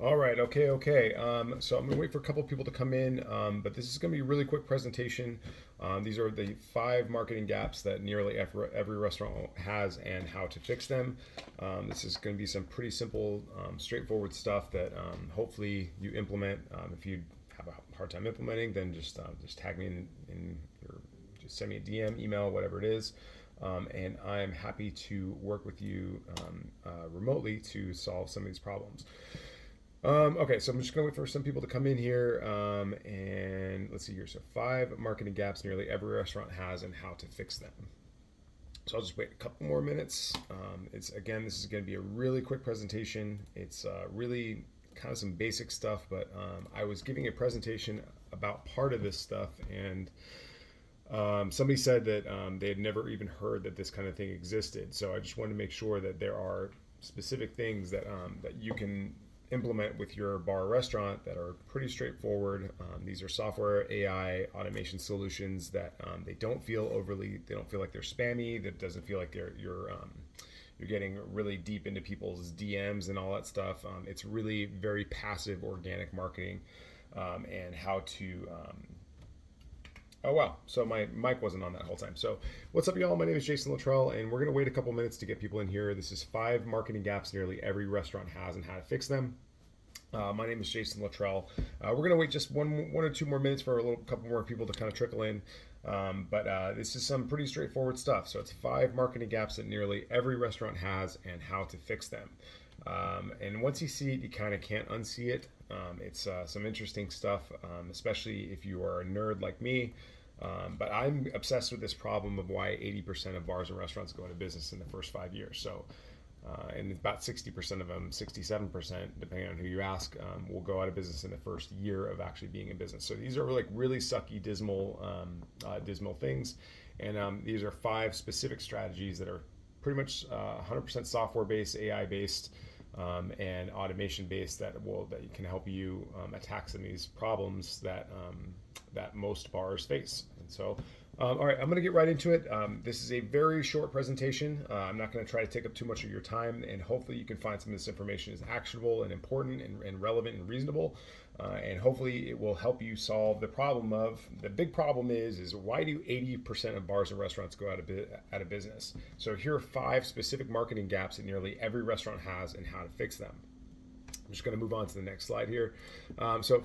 All right, okay. So I'm gonna wait for a couple people to come in, but this is gonna be a really quick presentation. These are the 5 marketing gaps that nearly every restaurant has and how to fix them. This is gonna be some pretty simple, straightforward stuff that hopefully you implement. If you have a hard time implementing, then just tag me in your, just send me a DM, email, whatever it is. And I'm happy to work with you remotely to solve some of these problems. Okay, so I'm just gonna wait for some people to come in here, and let's see here. So 5 marketing gaps nearly every restaurant has, and how to fix them. So I'll just wait a couple more minutes. This is going to be a really quick presentation. It's really kind of some basic stuff, but I was giving a presentation about part of this stuff, and somebody said that they had never even heard that this kind of thing existed. So I just wanted to make sure that there are specific things that you can implement with your bar or restaurant that are pretty straightforward. These are software, AI, automation solutions that they don't feel like they're spammy. That doesn't feel like you're getting really deep into people's DMs and all that stuff. It's really very passive, organic marketing, and how to. Oh wow! So my mic wasn't on that whole time. So what's up, y'all? My name is Jason Luttrell, and we're gonna wait a couple minutes to get people in here. This is 5 marketing gaps nearly every restaurant has and how to fix them. My name is Jason Luttrell. We're gonna wait just one or two more minutes for a couple more people to kind of trickle in. But this is some pretty straightforward stuff. So it's 5 marketing gaps that nearly every restaurant has and how to fix them. And once you see it, you kind of can't unsee it. It's some interesting stuff, especially if you are a nerd like me. But I'm obsessed with this problem of why 80% of bars and restaurants go into business in the first 5 years. And about 60% of them, 67%, depending on who you ask, will go out of business in the first year of actually being in business. So these are like really sucky, dismal things. And these are 5 specific strategies that are pretty much 100% software based, AI based, and automation based that can help you attack some of these problems that most bars face. And so, all right, I'm going to get right into it. This is a very short presentation. I'm not going to try to take up too much of your time, and hopefully you can find some of this information is actionable and important and relevant and reasonable. And hopefully it will help you solve the big problem is why do 80% of bars and restaurants go out of business? So here are 5 specific marketing gaps that nearly every restaurant has and how to fix them. I'm just going to move on to the next slide here. So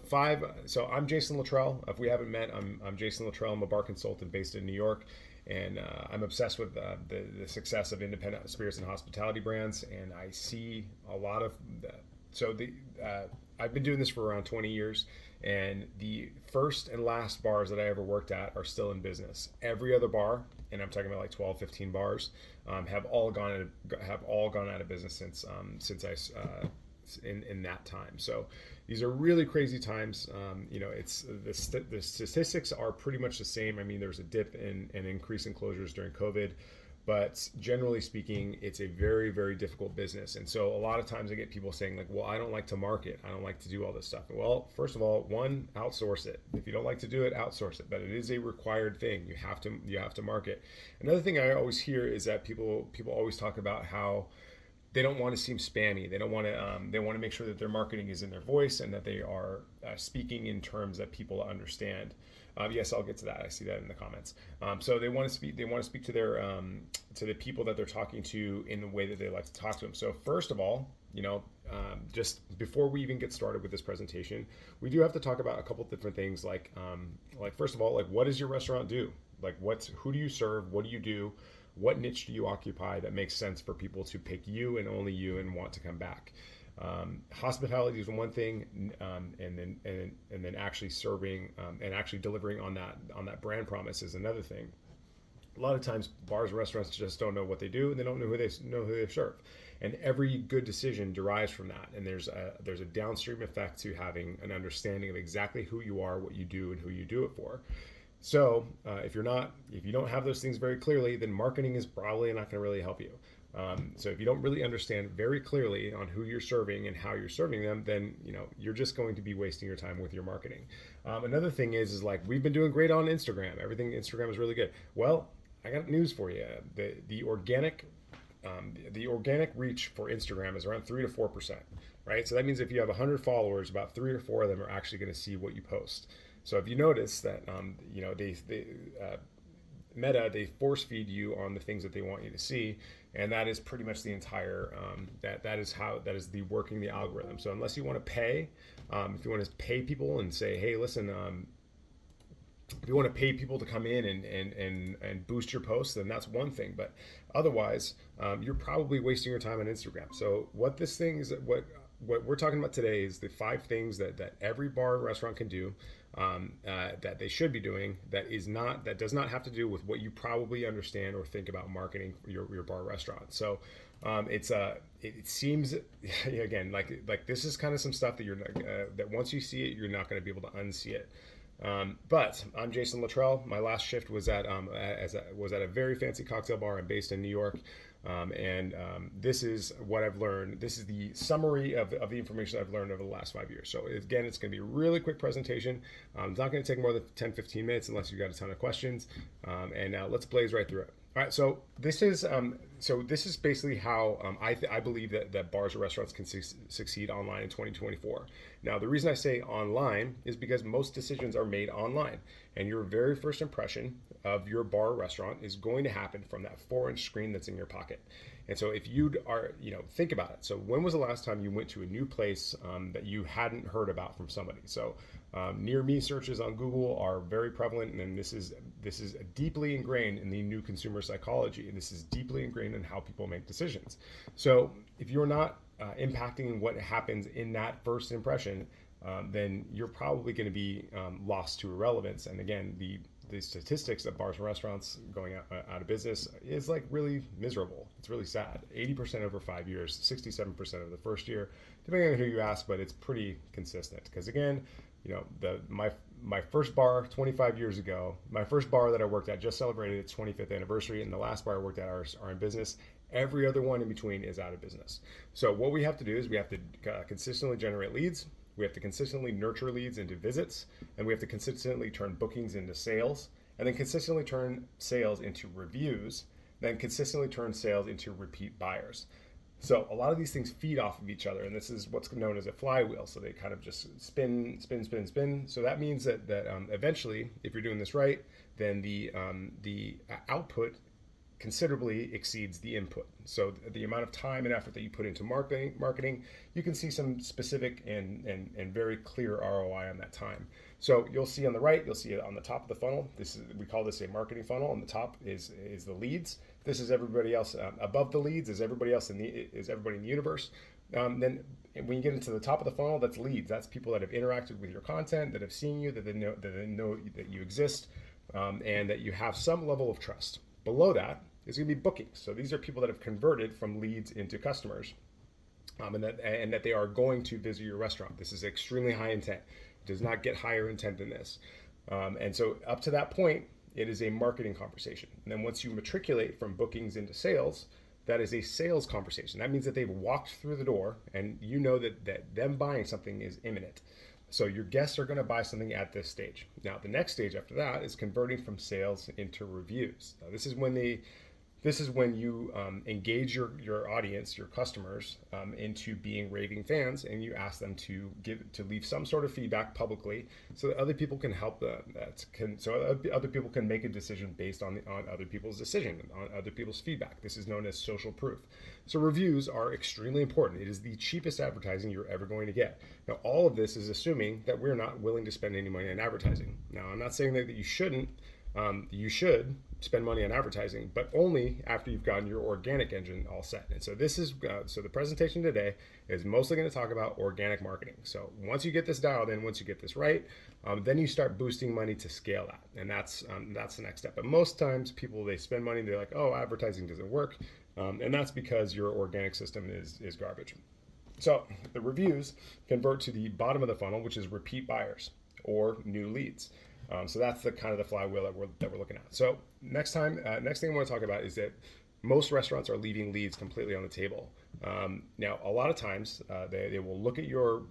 I'm Jason Luttrell. If we haven't met, I'm Jason Luttrell. I'm a bar consultant based in New York, and I'm obsessed with the success of independent spirits and hospitality brands. And I see a lot of that. I've been doing this for around 20 years, and the first and last bars that I ever worked at are still in business. Every other bar, and I'm talking about like 12, 15 bars, have all gone out of business in that time. So these are really crazy times. It's the statistics are pretty much the same. I mean, there's a dip in an increase in closures during COVID, but generally speaking, it's a very, very difficult business. And so a lot of times I get people saying like, well, I don't like to market. I don't like to do all this stuff. Well, first of all, one, outsource it. If you don't like to do it, outsource it. But it is a required thing. You have to market. Another thing I always hear is that people always talk about how they don't want to seem spammy. They don't want to. They want to make sure that their marketing is in their voice and that they are speaking in terms that people understand. Yes, I'll get to that. I see that in the comments. So they want to speak. They want to speak to their to the people that they're talking to in the way that they like to talk to them. So first of all, just before we even get started with this presentation, we do have to talk about a couple different things. Like first of all, like what does your restaurant do? Like who do you serve? What do you do? What niche do you occupy that makes sense for people to pick you and only you and want to come back? Hospitality is one thing, and then actually serving and actually delivering on that brand promise is another thing. A lot of times, bars and restaurants just don't know what they do, and they don't know who they serve. And every good decision derives from that. And there's a downstream effect to having an understanding of exactly who you are, what you do, and who you do it for. So if you don't have those things very clearly, then marketing is probably not going to really help you. So if you don't really understand very clearly on who you're serving and how you're serving them, then you're just going to be wasting your time with your marketing. Another thing is like we've been doing great on Instagram. Everything Instagram is really good. Well, I got news for you. The organic reach for Instagram is around 3 to 4%. right? So that means if you have 100 followers, about 3 or 4 of them are actually going to see what you post. So if you notice that, Meta, they force feed you on the things that they want you to see, and that is pretty much the entire that is the working the algorithm. So unless you want to pay, if you want to pay people and say, hey, listen, if you want to pay people to come in and boost your posts, then that's one thing. But otherwise, you're probably wasting your time on Instagram. So what this thing is, what we're talking about today is the 5 things that every bar and restaurant can do, that they should be doing, that does not have to do with what you probably understand or think about marketing your bar restaurant. So it seems again like this is kind of some stuff that you're not, that once you see it, you're not going to be able to unsee it. But I'm Jason Luttrell. My last shift was at a very fancy cocktail bar. I'm based in New York. This is what I've learned. This is the summary of the information I've learned over the last 5 years. So again, it's going to be a really quick presentation. It's not going to take more than 10-15 minutes unless you've got a ton of questions. And now let's blaze right through it. All right, so this is basically how I believe that bars or restaurants can succeed online in 2024. Now, the reason I say online is because most decisions are made online, and your very first impression of your bar or restaurant is going to happen from that 4-inch screen that's in your pocket. And so if think about it. So when was the last time you went to a new place that you hadn't heard about from somebody? So near me searches on Google are very prevalent, and this is deeply ingrained in the new consumer psychology, and this is deeply ingrained in how people make decisions. So if you're not impacting what happens in that first impression, then you're probably going to be lost to irrelevance. And again, the statistics of bars and restaurants going out of business is like really miserable. It's really sad. 80% over 5 years, 67% of the first year, depending on who you ask, but it's pretty consistent. Because again, my first bar 25 years ago, my first bar that I worked at just celebrated its 25th anniversary, and the last bar I worked at are in business. Every other one in between is out of business. So what we have to do is we have to consistently generate leads. We have to consistently nurture leads into visits, and we have to consistently turn bookings into sales, and then consistently turn sales into reviews, then consistently turn sales into repeat buyers. So a lot of these things feed off of each other, and this is what's known as a flywheel. So they kind of just spin. So that means that eventually, if you're doing this right, then the output considerably exceeds the input. So the amount of time and effort that you put into marketing, you can see some specific and very clear ROI on that time. So you'll see on the right, you'll see it on the top of the funnel. We call this a marketing funnel. On the top is the leads. This is everybody else. Above the leads is everybody in the universe. Then when you get into the top of the funnel, that's leads. That's people that have interacted with your content, that have seen you, that they know that you exist, and that you have some level of trust. Below that is going to be bookings. So these are people that have converted from leads into customers, and that they are going to visit your restaurant. This is extremely high intent. It does not get higher intent than this. And so up to that point, it is a marketing conversation. And then once you matriculate from bookings into sales, that is a sales conversation. That means that they've walked through the door, and you know that them buying something is imminent. So your guests are going to buy something at this stage. Now, the next stage after that is converting from sales into reviews. Now, this is when you engage your audience, your customers, into being raving fans, and you ask them to leave some sort of feedback publicly, so that other people can help other people can make a decision based on other people's decision, on other people's feedback. This is known as social proof. So reviews are extremely important. It is the cheapest advertising you're ever going to get. Now, all of this is assuming that we're not willing to spend any money on advertising. Now, I'm not saying that you shouldn't. You should spend money on advertising, but only after you've gotten your organic engine all set. And so so the presentation today is mostly going to talk about organic marketing. So once you get this dialed in, once you get this right, then you start boosting money to scale that, and that's the next step. But most times people, they spend money, they're like, oh, advertising doesn't work, and that's because your organic system is garbage. So the reviews convert to the bottom of the funnel, which is repeat buyers or new leads. So that's the kind of the flywheel that we're looking at. So next thing I want to talk about is that most restaurants are leaving leads completely on the table. Now, a lot of times they will look at your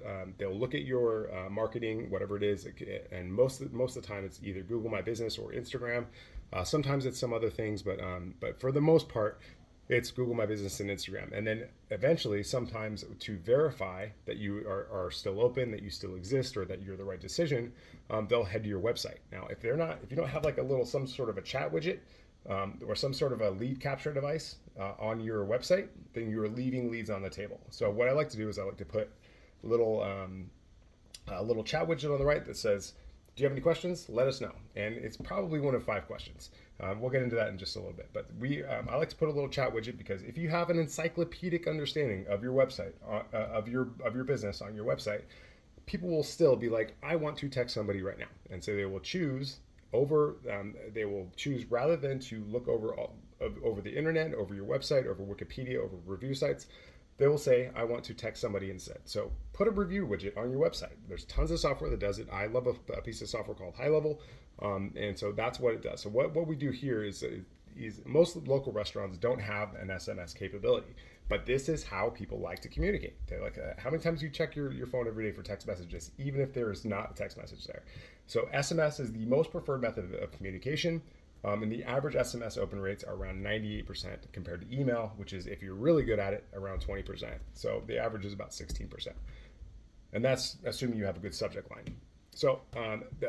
marketing, whatever it is, and most of the time it's either Google My Business or Instagram. Sometimes it's some other things, but for the most part, It's Google My Business and Instagram. And then eventually, sometimes to verify that you are still open, that you still exist, or that you're the right decision, they'll head to your website. Now, if you don't have like some sort of a chat widget, or some sort of a lead capture device on your website, then you're leaving leads on the table. So what I like to do is I like to put a little chat widget on the right that says, do you have any questions? Let us know. And it's probably one of 5 questions. We'll get into that in just a little bit. But I like to put a little chat widget because if you have an encyclopedic understanding of your website, of your business on your website, people will still be like, I want to text somebody right now. And so they will choose rather than to look over the internet, over your website, over Wikipedia, over review sites, they will say, I want to text somebody instead. So put a review widget on your website. There's tons of software that does it. I love a piece of software called High Level. And so that's what it does. So what we do here is most local restaurants don't have an SMS capability, but this is how people like to communicate. They're like, how many times do you check your phone every day for text messages, even if there is not a text message there? So SMS is the most preferred method of communication. And the average SMS open rates are around 98% compared to email, which is, if you're really good at it, around 20%. So the average is about 16%. And that's assuming you have a good subject line. So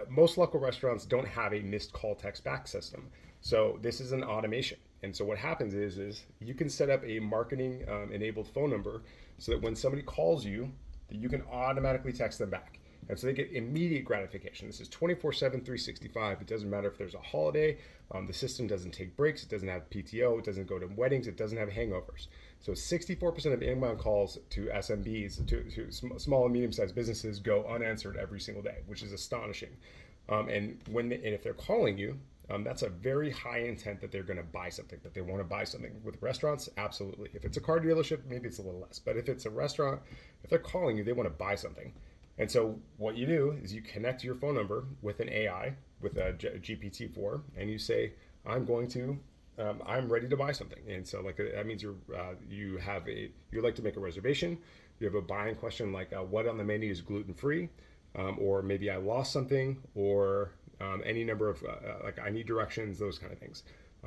most local restaurants don't have a missed call text back system. So this is an automation. And so what happens is you can set up a marketing enabled phone number so that when somebody calls you, that you can automatically text them back. And so they get immediate gratification. This is 24/7, 365. It doesn't matter if there's a holiday. The system doesn't take breaks. It doesn't have PTO. It doesn't go to weddings. It doesn't have hangovers. So 64% of inbound calls to SMBs, to small and medium-sized businesses, go unanswered every single day, which is astonishing. And if they're calling you, that's a very high intent that they're going to buy something, that they want to buy something. With restaurants, absolutely. If it's a car dealership, maybe it's a little less. But if it's a restaurant, if they're calling you, they want to buy something. And so what you do is you connect your phone number with an AI, with a GPT-4, and you say, I'm ready to buy something. And so that means you like to make a reservation. You have a buying question like, what on the menu is gluten-free? Or maybe I lost something, or any number of, I need directions, those kind of things.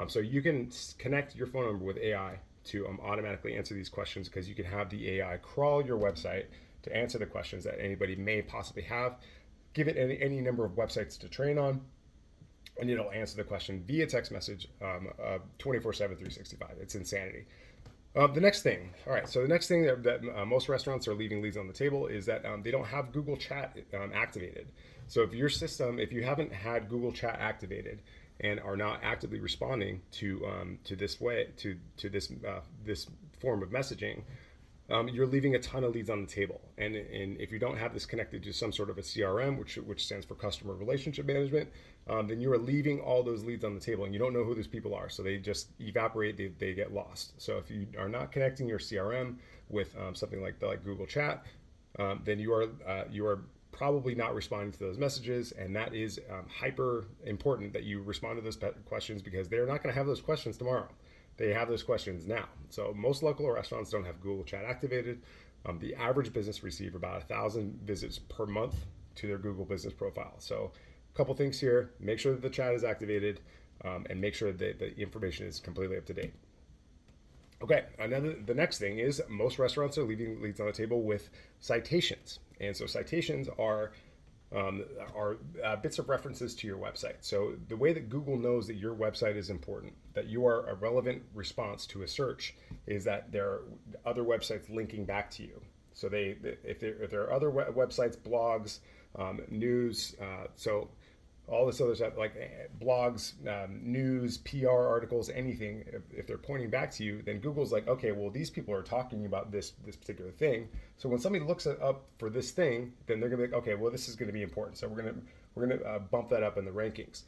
So you can connect your phone number with AI to automatically answer these questions, because you can have the AI crawl your website to answer the questions that anybody may possibly have. Give it any number of websites to train on, and it'll answer the question via text message 24/7, 365. It's insanity. The next thing that most restaurants are leaving leads on the table is that they don't have Google Chat activated. So if you haven't had Google Chat activated and are not actively responding to this form of messaging, you're leaving a ton of leads on the table. And if you don't have this connected to some sort of a CRM, which stands for Customer Relationship Management, then you are leaving all those leads on the table, and you don't know who those people are. So they just evaporate, they get lost. So if you are not connecting your CRM with something like Google Chat, then you are probably not responding to those messages. And that is hyper important that you respond to those questions, because they're not going to have those questions tomorrow. They have those questions now. So most local restaurants don't have Google Chat activated. The average business receive about 1,000 visits per month to their Google business profile. So a couple things here: make sure that the chat is activated, and make sure that the information is completely up to date. Okay, the next thing is most restaurants are leaving leads on the table with citations. And so citations are bits of references to your website. So the way that Google knows that your website is important, that you are a relevant response to a search, is that there are other websites linking back to you. So if there are other websites, blogs, news, so all this other stuff like blogs, news, PR articles, anything, if they're pointing back to you, then Google's like, okay, well, these people are talking about this particular thing. So when somebody looks up for this thing, then they're gonna be like, okay, well, this is gonna be important. So we're gonna bump that up in the rankings.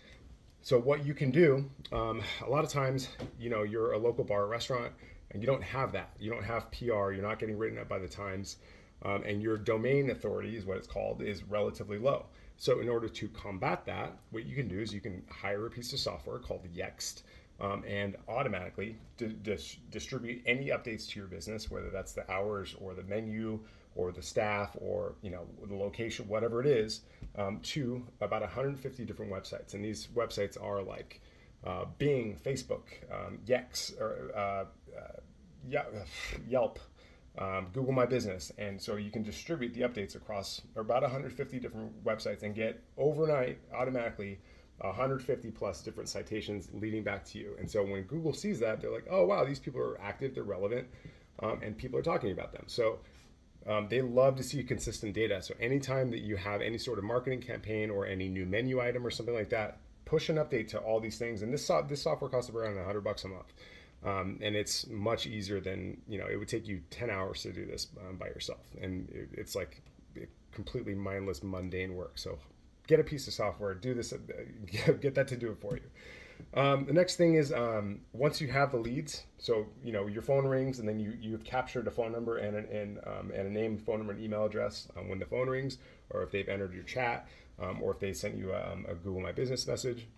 So what you can do, a lot of times, you're a local bar or restaurant, and you don't have that. You don't have PR. You're not getting written up by the Times, and your domain authority, is what it's called, is relatively low. So in order to combat that, what you can do is you can hire a piece of software called Yext, and automatically distribute any updates to your business, whether that's the hours or the menu or the staff or the location, whatever it is, to about 150 different websites. And these websites are like Bing, Facebook, Yext, or Yelp, Google My Business, and so you can distribute the updates across about 150 different websites and get overnight automatically 150 plus different citations leading back to you. And so when Google sees that, they're like, oh wow, these people are active, they're relevant, and people are talking about them. So they love to see consistent data. So anytime that you have any sort of marketing campaign or any new menu item or something like that, push an update to all these things. And this software costs around $100 a month. And it's much easier than, it would take you 10 hours to do this by yourself. And it's like completely mindless, mundane work. So get a piece of software, do this, get that to do it for you. The next thing is once you have the leads, so your phone rings and then you've captured a phone number and a name, phone number, and email address when the phone rings, or if they've entered your chat, or if they sent you a Google My Business message.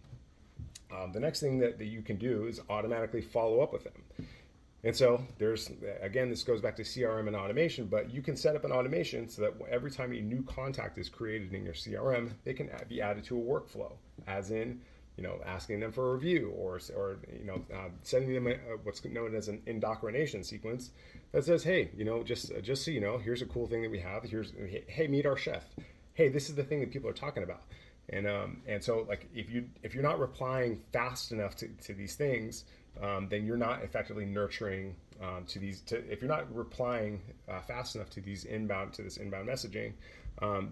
The next thing that you can do is automatically follow up with them. And so this goes back to CRM and automation, but you can set up an automation so that every time a new contact is created in your CRM, they can be added to a workflow, as in, asking them for a review or sending them what's known as an indoctrination sequence that says, hey, just so you know, here's a cool thing that we have. Hey, meet our chef. Hey, this is the thing that people are talking about. And so like if you're not replying fast enough to these things, then you're not effectively nurturing if you're not replying fast enough to this inbound messaging,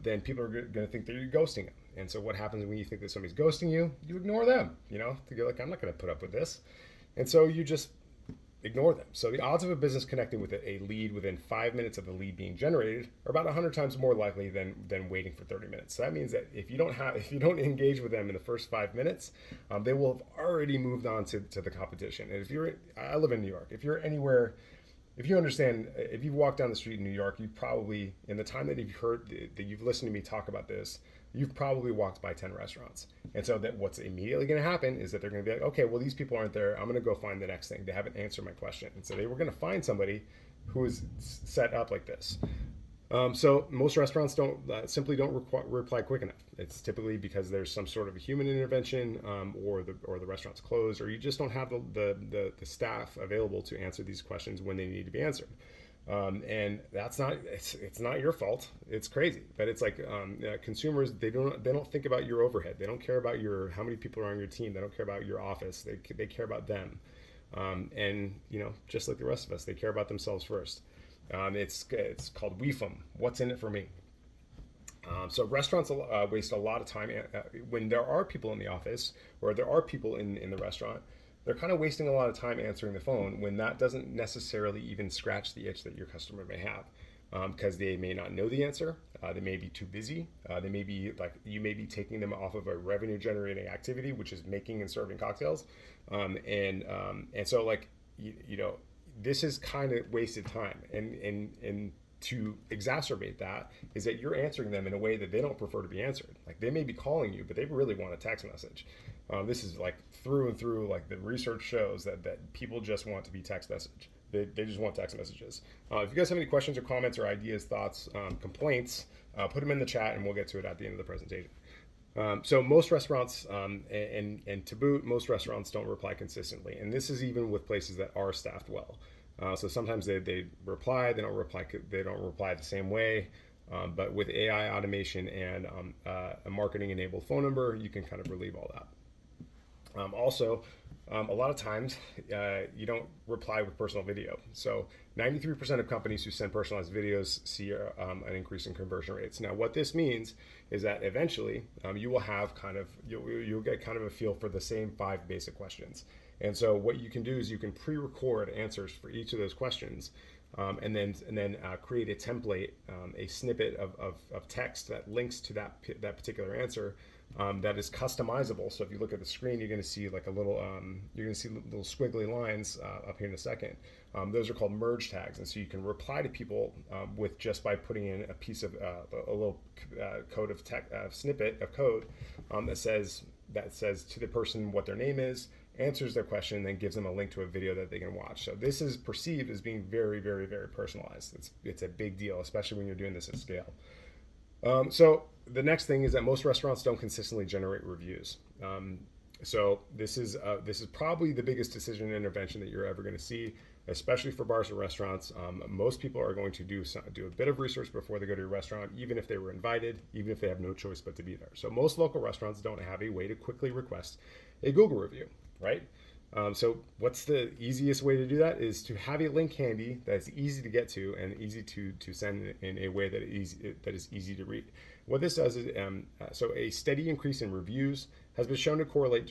then people are going to think that you're ghosting them. And so what happens when you think that somebody's ghosting you? You ignore them. You're like, I'm not going to put up with this, and so you just ignore them. So the odds of a business connecting with a lead within 5 minutes of the lead being generated are about 100 times more likely than waiting for 30 minutes. So that means that if you don't engage with them in the first 5 minutes, they will have already moved on to the competition. And I live in New York. If you're anywhere, if you understand, if you've walked down the street in New York, you've probably, in the time that you've listened to me talk about this, you've probably walked by 10 restaurants. And so that what's immediately going to happen is that they're going to be like, okay, well, these people aren't there. I'm going to go find the next thing. They haven't answered my question. And so they were going to find somebody who is set up like this. So most restaurants simply don't reply quick enough. It's typically because there's some sort of a human intervention, or the restaurant's closed, or you just don't have the staff available to answer these questions when they need to be answered. And that's it's not your fault. It's crazy, but it's like consumers, they don't think about your overhead. They don't care about how many people are on your team. They don't care about your office. They care about them. And just like the rest of us, they care about themselves first. It's called WeFM. What's in it for me? So restaurants waste a lot of time when there are people in the office or there are people in the restaurant. They're kind of wasting a lot of time answering the phone when that doesn't necessarily even scratch the itch that your customer may have, because they may not know the answer. They may be too busy. They may be like, you may be taking them off of a revenue generating activity, which is making and serving cocktails. And so like, this is kind of wasted time. And to exacerbate that is that you're answering them in a way that they don't prefer to be answered. Like they may be calling you, but they really want a text message. This is like through and through, like the research shows that people just want to be text message. They just want text messages. If you guys have any questions or comments or ideas, thoughts, complaints, put them in the chat and we'll get to it at the end of the presentation. So most restaurants, and to boot, most restaurants don't reply consistently. And this is even with places that are staffed well. So sometimes they reply, they don't reply the same way. But with AI automation and a marketing enabled phone number, you can kind of relieve all that. Also, a lot of times you don't reply with personal video. So 93% of companies who send personalized videos see an increase in conversion rates. Now, what this means is that eventually you will have you'll get kind of a feel for the same 5 basic questions. And so what you can do is you can pre-record answers for each of those questions, and then create a template, a snippet of text that links to that particular answer. That is customizable. So if you look at the screen, you're going to see like little squiggly lines up here in a second. Those are called merge tags, and so you can reply to people with just by putting in a piece of a little code of snippet of code that says to the person what their name is, answers their question, and then gives them a link to a video that they can watch. So this is perceived as being very, very, very personalized. It's a big deal, especially when you're doing this at scale. So the next thing is that most restaurants don't consistently generate reviews. So this is probably the biggest decision intervention that you're ever going to see. especially for bars and restaurants. Most people are going to do a bit of research before they go to your restaurant, even if they were invited, even if they have no choice but to be there. So most local restaurants don't have a way to quickly request a Google review, right? So what's the easiest way to do that is to have a link handy that's easy to get to and easy to send in a way that is easy to read. What this does is, so a steady increase in reviews has been shown to correlate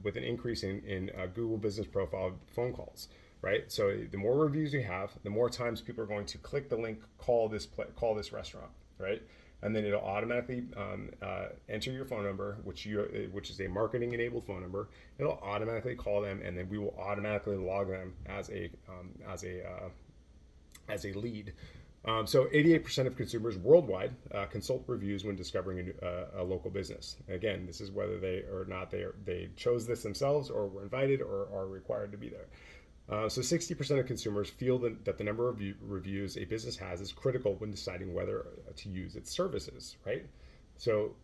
with an increase in Google Business Profile phone calls, right? So the more reviews you have, the more times people are going to click the link, call this restaurant, right? And then it'll automatically enter your phone number, which is a marketing enabled phone number. It'll automatically call them, and then we will automatically log them as a lead. So 88% of consumers worldwide consult reviews when discovering a local business. Again, this is whether they chose this themselves or were invited or are required to be there. So 60% of consumers feel that the number of reviews a business has is critical when deciding whether to use its services, right? So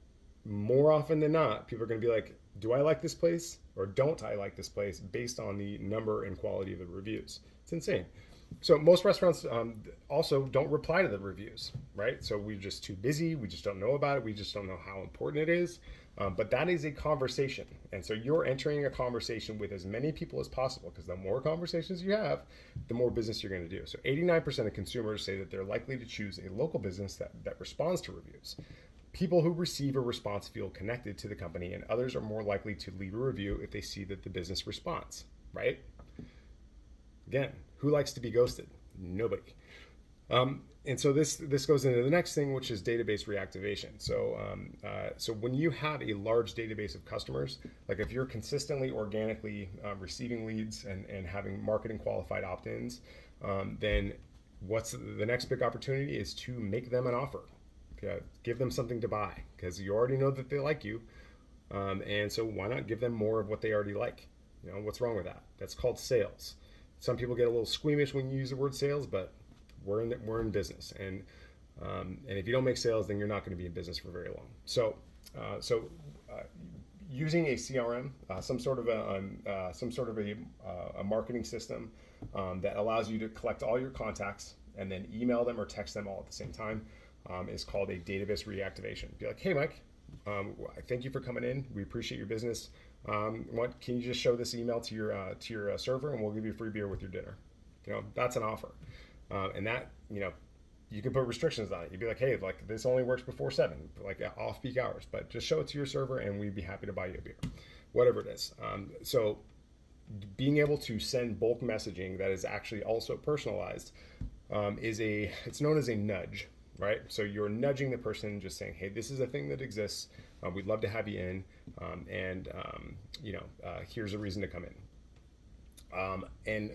more often than not, people are going to be like, do I like this place or don't I like this place based on the number and quality of the reviews? It's insane. So most restaurants also don't reply to the reviews, right? So we're just too busy. We just don't know about it. We just don't know how important it is. But that is a conversation. And so you're entering a conversation with as many people as possible, because the more conversations you have, the more business you're going to do. So 89% of consumers say that they're likely to choose a local business that responds to reviews. People who receive a response feel connected to the company, and others are more likely to leave a review if they see that the business responds, right? Again, who likes to be ghosted? Nobody. And so this goes into the next thing, which is database reactivation. So when you have a large database of customers, like if you're consistently organically receiving leads and having marketing qualified opt-ins, then what's the next big opportunity is to make them an offer. Give them something to buy, because you already know that they like you, and so why not give them more of what they already like? What's wrong with that? That's called sales. Some people get a little squeamish when you use the word sales, but we're in business, and if you don't make sales, then you're not going to be in business for very long. So using a CRM, some sort of a marketing system that allows you to collect all your contacts and then email them or text them all at the same time is called a database reactivation. Be like, hey, Mike, thank you for coming in. We appreciate your business. Can you just show this email to your server, and we'll give you a free beer with your dinner? That's an offer, and that you can put restrictions on it. You'd be like, hey, like this only works before 7, like off peak hours, but just show it to your server, and we'd be happy to buy you a beer, whatever it is. So being able to send bulk messaging that is actually also personalized it's known as a nudge. Right? So you're nudging the person, just saying, hey, this is a thing that exists. We'd love to have you in. Here's a reason to come in.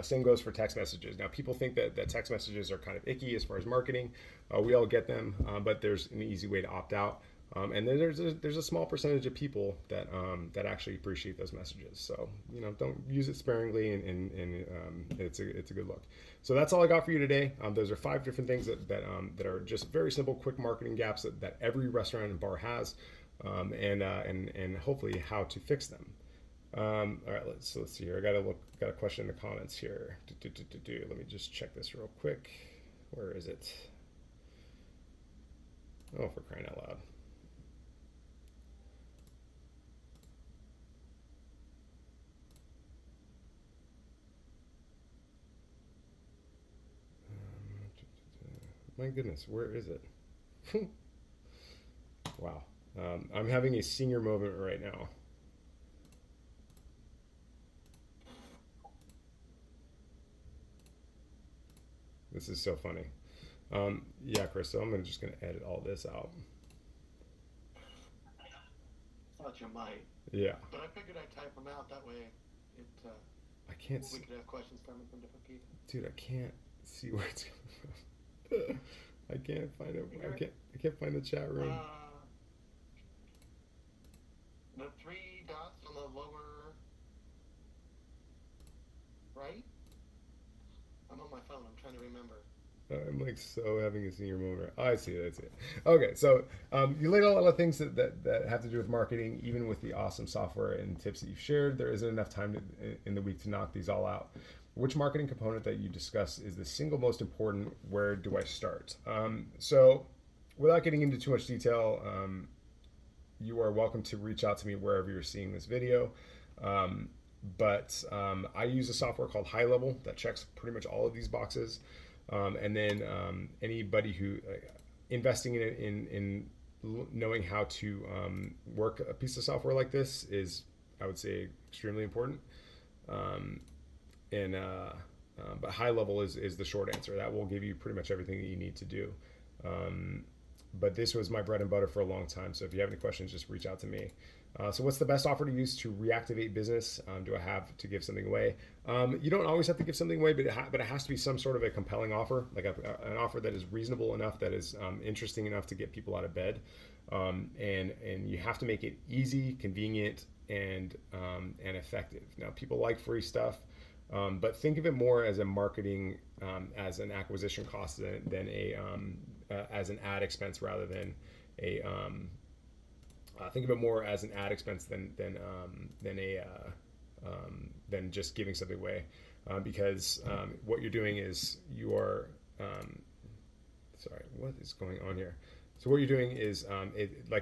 Same goes for text messages. Now, people think that text messages are kind of icky as far as marketing. We all get them, but there's an easy way to opt out. And then there's a small percentage of people that actually appreciate those messages. So don't use it sparingly, and it's a good look. So that's all I got for you today. Those are 5 different things that are just very simple, quick marketing gaps that every restaurant and bar has, and hopefully how to fix them. All right, let's see here. Got a question in the comments here. Let me just check this real quick. Where is it? Oh, for crying out loud. My goodness, where is it? Wow. I'm having a senior moment right now. This is so funny. Yeah, Crystal, I'm just going to edit all this out. Thought you might. Yeah. But I figured I'd type them out. That way I can't we could have questions coming from different people. Dude, I can't see where it's coming from. I can't find it. I can't find the chat room. The 3 dots on the lower right? I'm on my phone. I'm trying to remember. I'm like so having a senior moment. Oh, I see it. Okay, so you laid out a lot of things that have to do with marketing, even with the awesome software and tips that you've shared. There isn't enough time in the week to knock these all out. which marketing component that you discuss is the single most important? Where do I start? So, without getting into too much detail, you are welcome to reach out to me wherever you're seeing this video. But I use a software called High Level that checks pretty much all of these boxes. And then anybody who investing in knowing how to work a piece of software like this is, I would say, extremely important. Um, but High Level is the short answer. That will give you pretty much everything that you need to do. Um, but this was my bread and butter for a long time. So if you have any questions, just reach out to me. So what's the best offer to use to reactivate business? Do I have to give something away? You don't always have to give something away, but it has to be some sort of a compelling offer, like an offer that is reasonable enough, that is interesting enough to get people out of bed. And you have to make it easy, convenient, and effective. Now, people like free stuff. But think of it more as a marketing, as an acquisition cost than as an ad expense rather than a. Think of it more as an ad expense than just giving something away, because what you're doing is you are. Sorry, what is going on here? So what you're doing is,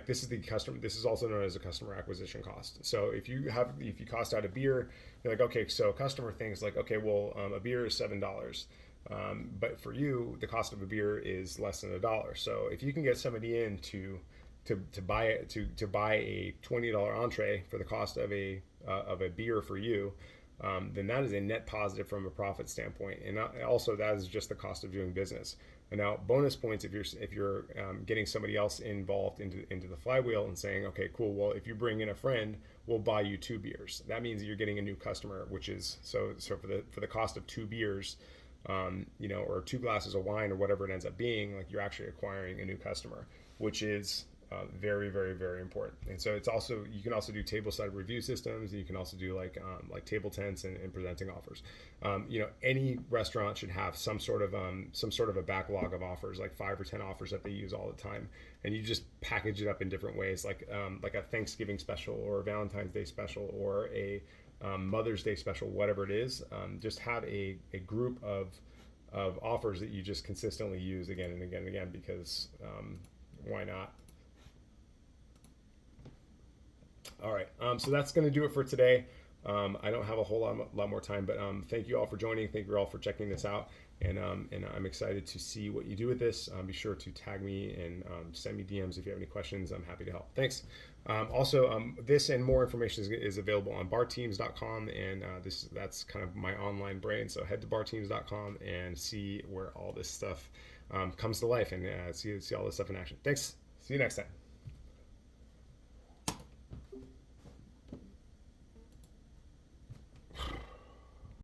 this is the customer. This is also known as a customer acquisition cost. So if you cost out a beer, you're like, okay, so customer thinks like, okay, well, a beer is $7, but for you, the cost of a beer is less than $1. So if you can get somebody in to buy a $20 entree for the cost of a beer for you, then that is a net positive from a profit standpoint, and also that is just the cost of doing business. And now bonus points if you're getting somebody else involved into the flywheel and saying, okay, cool, well, if you bring in a friend, we'll buy you 2 beers. That means you're getting a new customer, which is so for the cost of 2 beers, or 2 glasses of wine or whatever it ends up being, like you're actually acquiring a new customer, which is very, very, very important. And so you can also do table side review systems. And you can also do like table tents and presenting offers. Any restaurant should have some sort of a backlog of offers, like 5 or 10 offers that they use all the time. And you just package it up in different ways, like a Thanksgiving special or a Valentine's Day special or a Mother's Day special, whatever it is. Just have a group of offers that you just consistently use again and again and again, because why not? All right, so that's going to do it for today. I don't have a whole lot more time, but thank you all for joining. Thank you all for checking this out, and I'm excited to see what you do with this. Be sure to tag me and send me DMs if you have any questions. I'm happy to help. Thanks. Also, this and more information is available on barteams.com, and that's kind of my online brain. So head to barteams.com and see where all this stuff comes to life, and see all this stuff in action. Thanks. See you next time.